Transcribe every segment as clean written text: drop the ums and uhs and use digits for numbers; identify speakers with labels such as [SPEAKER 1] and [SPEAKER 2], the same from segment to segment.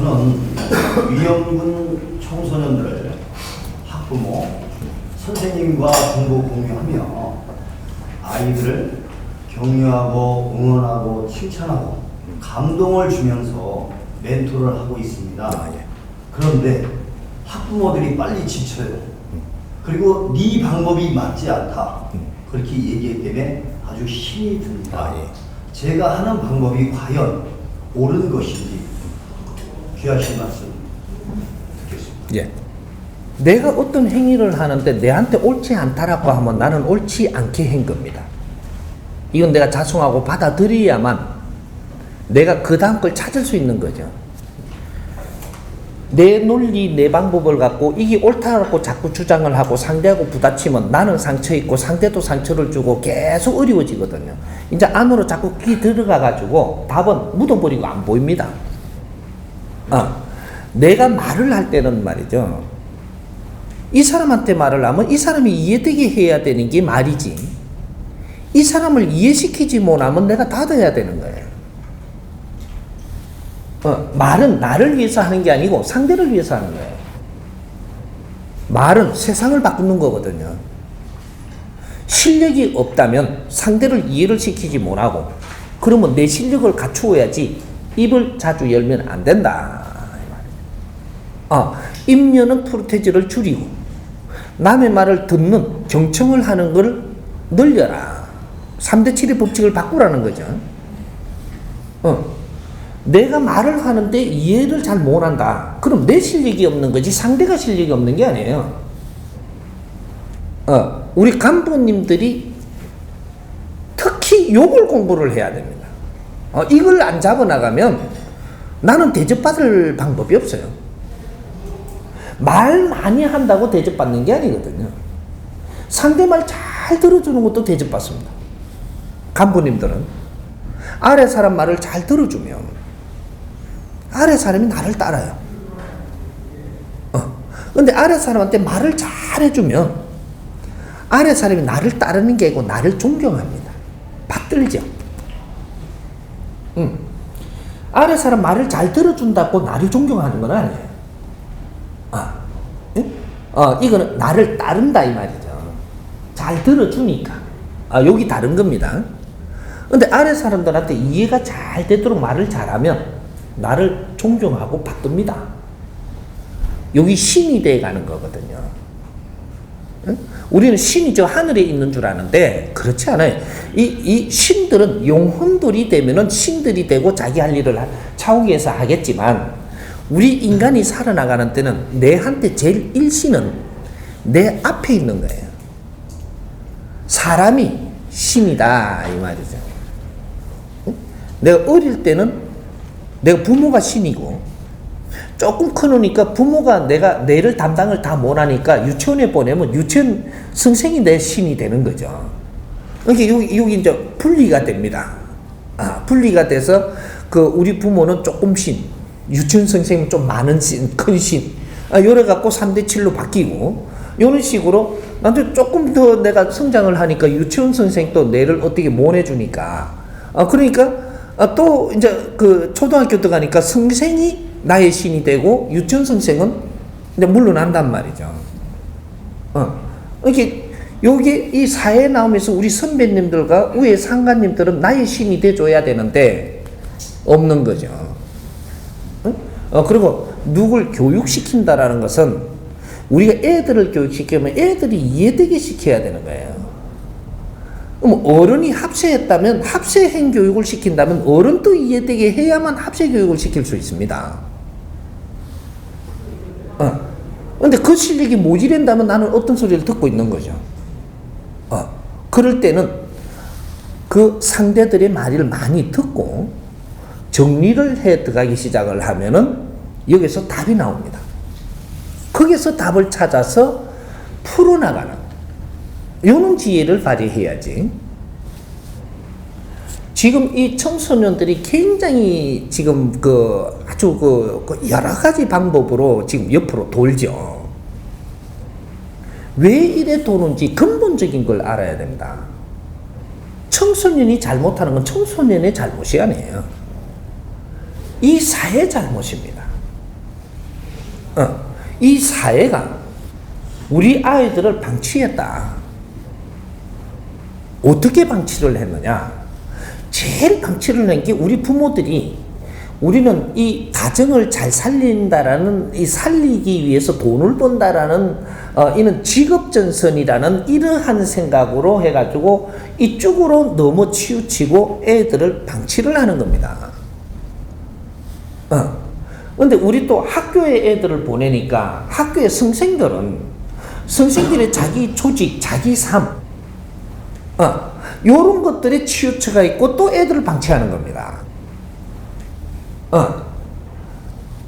[SPEAKER 1] 저는 위험군 청소년들을 학부모, 선생님과 정보 공유하며 아이들을 격려하고 응원하고 칭찬하고 감동을 주면서 멘토를 하고 있습니다. 그런데 학부모들이 빨리 지쳐요. 그리고 네 방법이 맞지 않다. 그렇게 얘기했기 때문에 아주 힘이 듭니다. 제가 하는 방법이 과연 옳은 것인지 귀하신 말씀 듣겠습니다.
[SPEAKER 2] 예. 내가 어떤 행위를 하는데 내한테 옳지 않다라고 하면 나는 옳지 않게 한 겁니다. 이건 내가 자성하고 받아들여야만 내가 그 다음 걸 찾을 수 있는 거죠. 내 논리, 내 방법을 갖고 이게 옳다라고 자꾸 주장을 하고 상대하고 부딪히면 나는 상처 있고 상대도 상처를 주고 계속 어려워지거든요. 이제 안으로 자꾸 끼 들어가가지고 답은 묻어버리고 안 보입니다. 내가 말을 할 때는 말이죠. 이 사람한테 말을 하면 이 사람이 이해되게 해야 되는 게 말이지. 이 사람을 이해시키지 못하면 내가 닫아야 되는 거예요. 말은 나를 위해서 하는 게 아니고 상대를 위해서 하는 거예요. 말은 세상을 바꾸는 거거든요. 실력이 없다면 상대를 이해를 시키지 못하고 그러면 내 실력을 갖추어야지 입을 자주 열면 안 된다. 입면은 프로테지를 줄이고 남의 말을 듣는 경청을 하는 걸 늘려라. 3대 7의 법칙을 바꾸라는 거죠. 내가 말을 하는데 이해를 잘 못한다. 그럼 내 실력이 없는 거지 상대가 실력이 없는 게 아니에요. 우리 간부님들이 특히 요걸 공부를 해야 됩니다. 이걸 안 잡아나가면 나는 대접받을 방법이 없어요. 말 많이 한다고 대접받는 게 아니거든요. 상대 말 잘 들어주는 것도 대접받습니다. 간부님들은 아래 사람 말을 잘 들어주면 아래 사람이 나를 따라요. 근데 아래 사람한테 말을 잘 해주면 아래 사람이 나를 따르는 게 아니고 나를 존경합니다. 받들죠. 아래 사람 말을 잘 들어준다고 나를 존경하는 건 아니에요. 이거는 나를 따른다 이 말이죠. 잘 들어주니까. 여기 다른 겁니다. 근데 아래 사람들한테 이해가 잘 되도록 말을 잘하면 나를 존경하고 받듭니다. 여기 신이 돼 가는 거거든요. 우리는 신이 저 하늘에 있는 줄 아는데 그렇지 않아요. 이 신들은 영혼들이 되면은 신들이 되고 자기 할 일을 차후에서 하겠지만 우리 인간이 살아나가는 때는 내한테 제일 일신은 내 앞에 있는 거예요. 사람이 신이다 이 말이죠. 내가 어릴 때는 내가 부모가 신이고 조금 크니까 부모가 내를 담당을 다 못하니까 유치원에 보내면 유치원 선생이 내 신이 되는 거죠. 그러니까 여기 이제 분리가 됩니다. 분리가 돼서 우리 부모는 조금 신, 유치원 선생님은 좀 많은 신, 큰 신, 요래 갖고 3대 7로 바뀌고 이런 식으로 나한테 조금 더 내가 성장을 하니까 유치원 선생도 내를 어떻게 못해주니까 그러니까 또 이제 초등학교 들어가니까 선생이 나의 신이 되고 유치원 선생은 이제 물러난단 말이죠. 이렇게 여기 이 사회에 나오면서 우리 선배님들과 위에 상관님들은 나의 신이 돼줘야 되는데 없는 거죠. 그리고 누굴 교육시킨다라는 것은 우리가 애들을 교육시키면 애들이 이해되게 시켜야 되는 거예요. 그럼 어른이 합세했다면 합세행 교육을 시킨다면 어른도 이해되게 해야만 합세 교육을 시킬 수 있습니다. 근데 그 실력이 모자란다면 나는 어떤 소리를 듣고 있는 거죠. 그럴 때는 그 상대들의 말을 많이 듣고 정리를 해 들어가기 시작을 하면은 여기서 답이 나옵니다. 거기서 답을 찾아서 풀어나가는 이런 지혜를 발휘해야지. 지금 이 청소년들이 굉장히 지금 아주 여러 가지 방법으로 지금 옆으로 돌죠. 왜 이래 도는지 근본적인 걸 알아야 됩니다. 청소년이 잘못하는 건 청소년의 잘못이 아니에요. 이 사회 잘못입니다. 이 사회가 우리 아이들을 방치했다. 어떻게 방치를 했느냐? 제일 방치를 한 게 우리 부모들이 우리는 이 가정을 잘 살린다라는, 이 살리기 위해서 돈을 번다라는 이는 직업전선이라는 이러한 생각으로 해가지고 이쪽으로 너무 치우치고 애들을 방치를 하는 겁니다. 근데 우리 또 학교에 애들을 보내니까 학교의 선생들이 자기 조직, 자기 삶, 요런 것들에 치우쳐가 있고 또 애들을 방치하는 겁니다.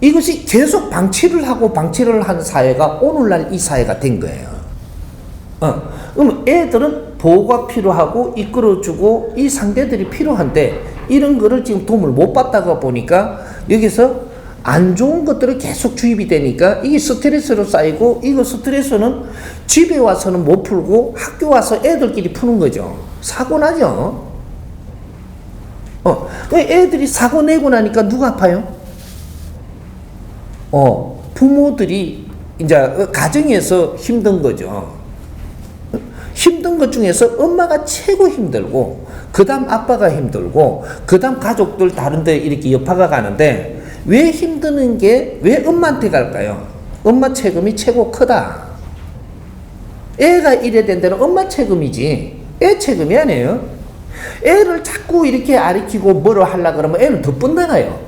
[SPEAKER 2] 이것이 계속 방치를 하고 방치를 한 사회가 오늘날 이 사회가 된 거예요. 그럼 애들은 보호가 필요하고 이끌어주고 이 상대들이 필요한데 이런 거를 지금 도움을 못 받다가 보니까 여기서 안 좋은 것들이 계속 주입이 되니까 이게 스트레스로 쌓이고 이거 스트레스는 집에 와서는 못 풀고 학교 와서 애들끼리 푸는 거죠. 사고 나죠. 애들이 사고 내고 나니까 누가 아파요? 부모들이 이제 가정에서 힘든 거죠. 힘든 것 중에서 엄마가 최고 힘들고, 그 다음 아빠가 힘들고, 그 다음 가족들 다른데 이렇게 여파가 가는데, 왜 힘드는 게 왜 엄마한테 갈까요? 엄마 책임이 최고 크다. 애가 이래야 된 데는 엄마 책임이지, 애 책임이 아니에요. 애를 자꾸 이렇게 아리키고 뭐를 하려고 그러면 애는 더 뻔나가요.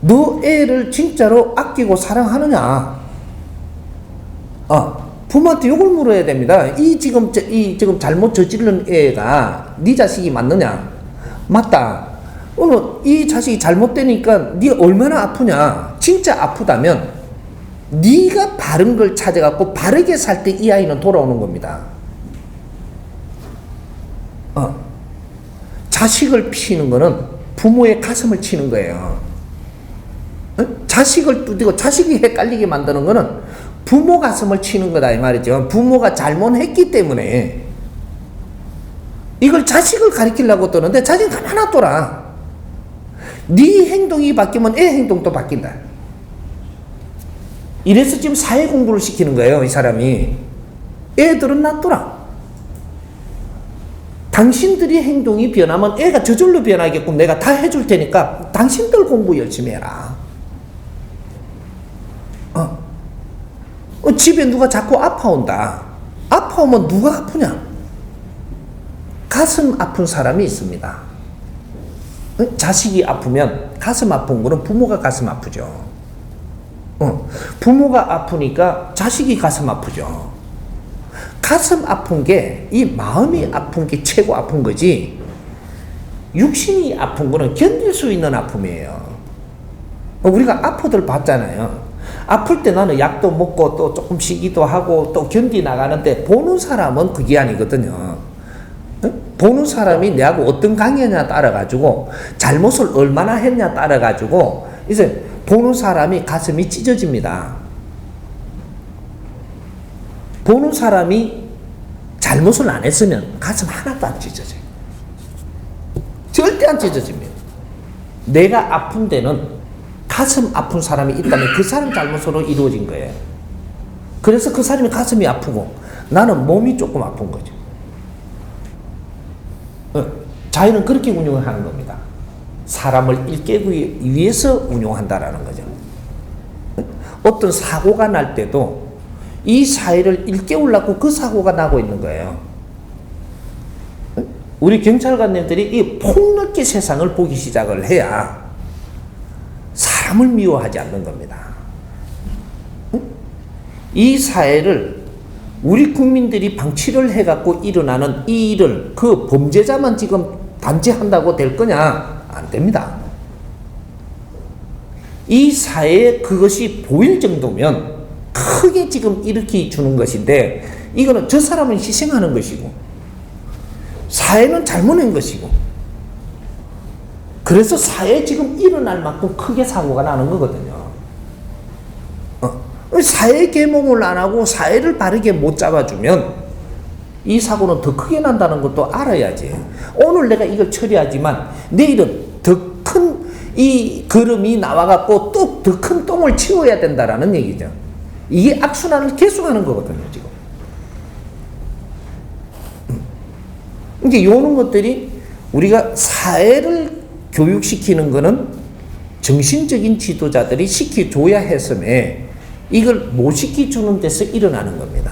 [SPEAKER 2] 너 애를 진짜로 아끼고 사랑하느냐? 부모한테 욕을 물어야 됩니다. 이 지금 잘못 저지른 애가 네 자식이 맞느냐? 맞다. 오늘 이 자식이 잘못되니까 네 얼마나 아프냐? 진짜 아프다면 네가 바른 걸 찾아갖고 바르게 살 때 이 아이는 돌아오는 겁니다. 자식을 피는 거는 부모의 가슴을 치는 거예요. 자식을 두드리고 자식이 헷갈리게 만드는 거는 부모 가슴을 치는 거다 이 말이죠. 부모가 잘못했기 때문에 이걸 자식을 가리키려고 떠는데 자식은 가만 놔둬라. 네 행동이 바뀌면 애 행동도 바뀐다. 이래서 지금 사회 공부를 시키는 거예요, 이 사람이. 애들은 놔둬라. 당신들이 행동이 변하면 애가 저절로 변하게끔 내가 다 해줄 테니까 당신들 공부 열심히 해라. 집에 누가 자꾸 아파온다. 아파오면 누가 아프냐? 가슴 아픈 사람이 있습니다. 자식이 아프면 가슴 아픈 거는 부모가 가슴 아프죠. 부모가 아프니까 자식이 가슴 아프죠. 가슴 아픈 게, 이 마음이 아픈 게 최고 아픈 거지, 육신이 아픈 거는 견딜 수 있는 아픔이에요. 우리가 아프들 봤잖아요. 아플 때 나는 약도 먹고 또 조금 쉬기도 하고 또 견디 나가는데, 보는 사람은 그게 아니거든요. 보는 사람이 내하고 어떤 관계냐 따라가지고, 잘못을 얼마나 했냐 따라가지고, 이제 보는 사람이 가슴이 찢어집니다. 보는 사람이 잘못을 안 했으면 가슴 하나도 안 찢어져요. 절대 안 찢어집니다. 내가 아픈 데는 가슴 아픈 사람이 있다면 그 사람 잘못으로 이루어진 거예요. 그래서 그 사람이 가슴이 아프고 나는 몸이 조금 아픈 거죠. 자연은 그렇게 운영을 하는 겁니다. 사람을 일깨우기 위해서 운용한다라는 거죠. 어떤 사고가 날 때도 이 사회를 일깨우려고 그 사고가 나고 있는 거예요. 우리 경찰관님들이 이 폭넓게 세상을 보기 시작을 해야 사람을 미워하지 않는 겁니다. 이 사회를 우리 국민들이 방치를 해갖고 일어나는 이 일을 그 범죄자만 지금 단죄한다고 될 거냐? 안 됩니다. 이 사회에 그것이 보일 정도면 크게 지금 일으켜 주는 것인데, 이거는 저 사람은 희생하는 것이고 사회는 잘못한 것이고, 그래서 사회에 지금 일어날 만큼 크게 사고가 나는 거거든요. 사회 계몽을 안 하고 사회를 바르게 못 잡아주면 이 사고는 더 크게 난다는 것도 알아야지. 오늘 내가 이걸 처리하지만 내일은 더 큰 이 걸음이 나와갖고 또 더 큰 똥을 치워야 된다라는 얘기죠. 이게 악순환을 계속하는 거거든요, 지금. 이제 이런 것들이 우리가 사회를 교육시키는 거는 정신적인 지도자들이 시켜줘야 했음에 이걸 못 시켜주는 데서 일어나는 겁니다.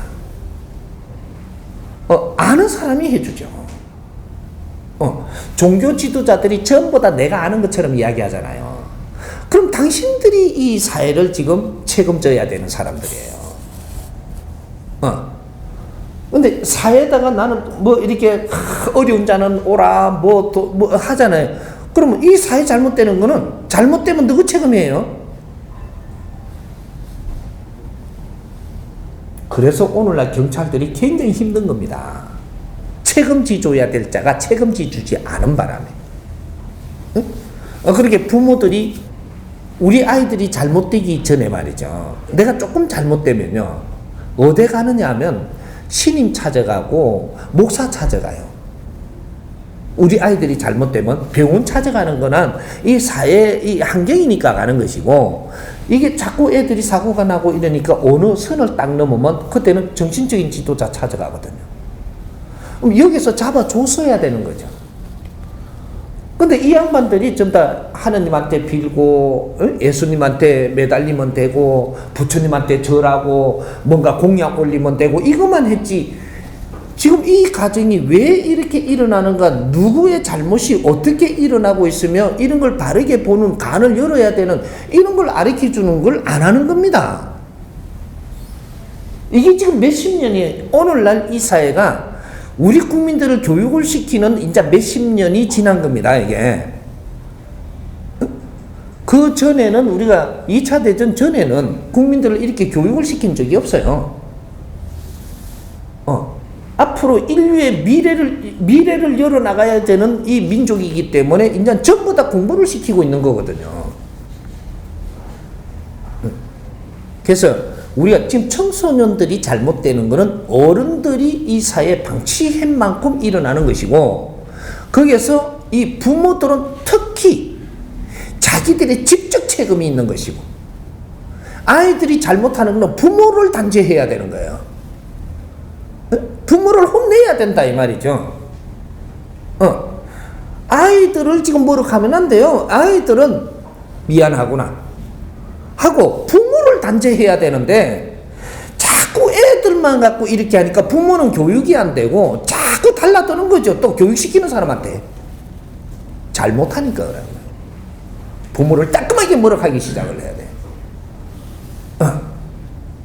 [SPEAKER 2] 아는 사람이 해주죠. 종교 지도자들이 전부 다 내가 아는 것처럼 이야기하잖아요. 그럼 당신들이 이 사회를 지금 책임져야 되는 사람들이에요. 근데 사회에다가 나는 뭐 이렇게 어려운 자는 오라 뭐 하잖아요. 그러면 이 사회 잘못되는 거는 잘못되면 누구 책임이에요? 그래서 오늘날 경찰들이 굉장히 힘든 겁니다. 책임지 줘야 될 자가 책임지 주지 않은 바람에. 그렇게 부모들이 우리 아이들이 잘못되기 전에 말이죠. 내가 조금 잘못되면요. 어디 가느냐 하면 신임 찾아가고 목사 찾아가요. 우리 아이들이 잘못되면 병원 찾아가는 거는 이 사회 이 환경이니까 가는 것이고, 이게 자꾸 애들이 사고가 나고 이러니까 어느 선을 딱 넘으면 그때는 정신적인 지도자 찾아가거든요. 그럼 여기서 잡아줬어야 되는 거죠. 근데 이 양반들이 전부 다 하느님한테 빌고 예수님한테 매달리면 되고 부처님한테 절하고 뭔가 공약 올리면 되고 이것만 했지, 지금 이 가정이 왜 이렇게 일어나는가, 누구의 잘못이 어떻게 일어나고 있으며 이런 걸 바르게 보는 간을 열어야 되는 이런 걸 가르쳐 주는 걸 안 하는 겁니다. 이게 지금 몇십 년이, 오늘날 이 사회가 우리 국민들을 교육을 시키는 이제 몇십 년이 지난 겁니다, 이게. 그 전에는 우리가 2차 대전 전에는 국민들을 이렇게 교육을 시킨 적이 없어요. 앞으로 인류의 미래를 열어나가야 되는 이 민족이기 때문에 이제 전부 다 공부를 시키고 있는 거거든요. 그래서 우리가 지금 청소년들이 잘못되는 것은 어른들이 이 사회에 방치한 만큼 일어나는 것이고, 거기에서 이 부모들은 특히 자기들의 직접 책임이 있는 것이고, 아이들이 잘못하는 것은 부모를 단죄해야 되는 거예요. 부모를 혼내야 된다 이 말이죠. 아이들을 지금 뭐라고 하면 안 돼요. 아이들은 미안하구나 하고 부모를 단죄해야 되는데, 자꾸 애들만 갖고 이렇게 하니까 부모는 교육이 안 되고 자꾸 달라드는 거죠. 또 교육시키는 사람한테 잘못하니까 그래요. 부모를 따끔하게 뭐라고 시작을 해야 돼.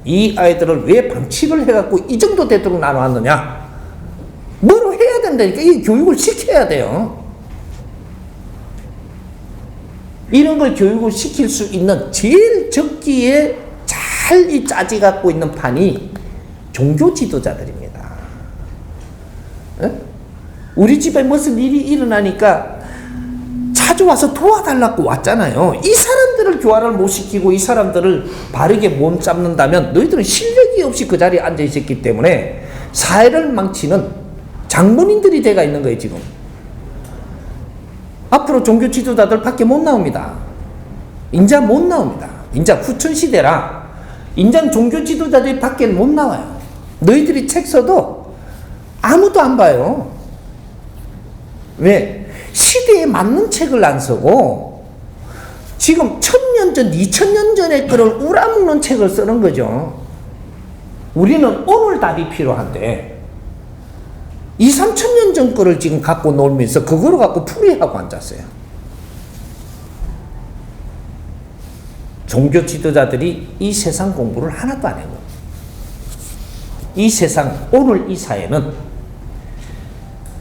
[SPEAKER 2] 이 아이들을 왜 방치를 해갖고 이 정도 되도록 나눠왔느냐, 뭐로 해야 된다니까. 이 교육을 시켜야 돼요. 이런 걸 교육을 시킬 수 있는 제일 적기에 잘 짜지 갖고 있는 판이 종교 지도자들입니다. 우리 집에 무슨 일이 일어나니까 찾아와서 도와달라고 왔잖아요. 이 사람들을 교화를 못 시키고 이 사람들을 바르게 못 잡는다면 너희들은 실력이 없이 그 자리에 앉아 있었기 때문에 사회를 망치는 장본인들이 돼가 있는 거예요, 지금. 앞으로 종교 지도자들 밖에 못 나옵니다. 인자 못 나옵니다. 인자 후천시대라 인자 종교 지도자들이 밖에 못 나와요. 너희들이 책 써도 아무도 안 봐요. 왜? 시대에 맞는 책을 안 쓰고 지금 1000년 전, 2000년 전의 거를 우라먹는 책을 쓰는 거죠. 우리는 오늘 답이 필요한데 2,000~3,000년 전 거를 지금 갖고 놀면서 그거를 갖고 풀이하고 앉았어요. 종교 지도자들이 이 세상 공부를 하나도 안 해요. 이 세상, 오늘 이 사회는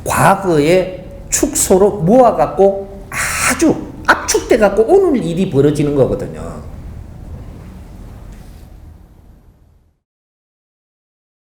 [SPEAKER 2] 과거의 축소로 모아갖고 아주 압축돼갖고 오늘 일이 벌어지는 거거든요.